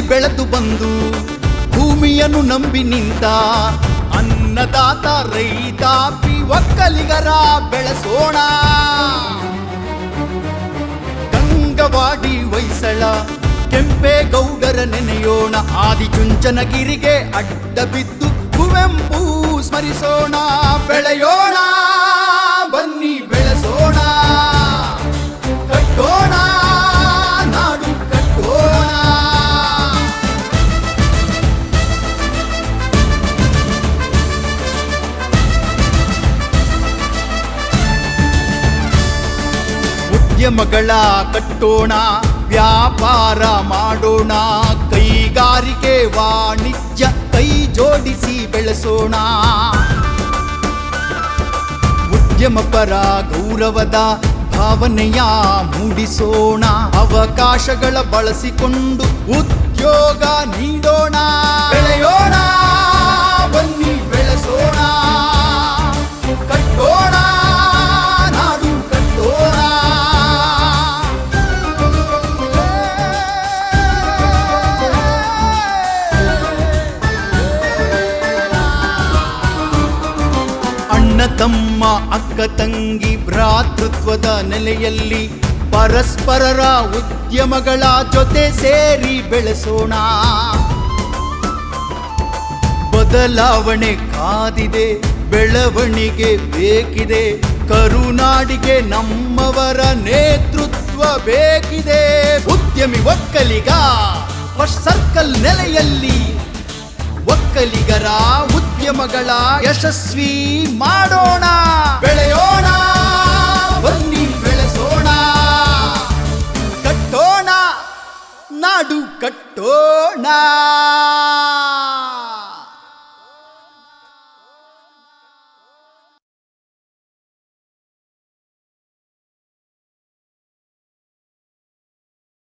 ಮಣ್ಣಲ್ಲಿ ಬೆಳೆದು ಬಂದು ಭೂಮಿಯನ್ನು ನಂಬಿ ನಿಂತ ಅನ್ನದಾತ ರೈತಾಪಿ ಒಕ್ಕಲಿಗರ ಬೆಳೆಸೋಣ. ಗಂಗವಾಡಿ ಹೊಯ್ಸಳ ಕೆಂಪೇಗೌಡರ ನೆನೆಯೋಣ. ಆದಿಚುಂಚನಗಿರಿಗೆ ಅಡ್ಡ ಬಿದ್ದು ಕುವೆಂಪು ಸ್ಮರಿಸೋಣ. ಬೆಳೆಯೋಣ ಬನ್ನಿ ಬೆಳೆಸೋಣ, ಕಟ್ಟೋಣ ನಾಡು ಕಟ್ಟೋಣ. ಉದ್ಯಮಗಳ ಕಟ್ಟೋಣ, ವ್ಯಾಪಾರ ಮಾಡೋಣ. ಕೈಗಾರಿಕೆ ವಾಣಿಜ್ಯ ಕೈ ಜೋಡಿಸಿ ಬೆಳೆಸೋಣ. ಉದ್ಯಮ ಪರ ಗೌರವದ ಭಾವನೆಯ ಮೂಡಿಸೋಣ. ಅವಕಾಶಗಳ ಬಳಸಿಕೊಂಡು ಉದ್ಯೋಗ ನೀಡೋಣ. ಬೆಳೆಯೋಣ ಬನ್ನಿ ಬೆಳೆಸೋಣ, ಕಟ್ಟೋಣ ನಾಡು ಕಟ್ಟೋಣ. ಅಣ್ಣ ತಮ್ಮ ಅಕ್ಕ ತಂಗಿ ಭ್ರಾತೃತ್ವದ ನೆಲೆಯಲ್ಲಿ ಪರಸ್ಪರರ ಉದ್ಯಮಗಳ ಜೊತೆ ಸೇರಿ ಬೆಳೆಸೋಣ. ಬದಲಾವಣೆ ಕಾದಿದೆ, ಬೆಳವಣಿಗೆ ಬೇಕಿದೆ. ಕರುನಾಡಿಗೆ ನಮ್ಮವರ ನೇತೃತ್ವ ಬೇಕಿದೆ. ಉದ್ಯಮಿ ಒಕ್ಕಲಿಗ ಫಸ್ಟ್ ಸರ್ಕಲ್ ನೆಲೆಯಲ್ಲಿ ಒಕ್ಕಲಿಗರ ಉದ್ಯಮಗಳ ಯಶಸ್ವಿ ಮಾಡೋಣ. ಬೆಳೆಯೋಣ ಬನ್ನಿ ಬೆಳೆಸೋಣ, ಕಟ್ಟೋಣ ನಾಡು ಕಟ್ಟೋಣ.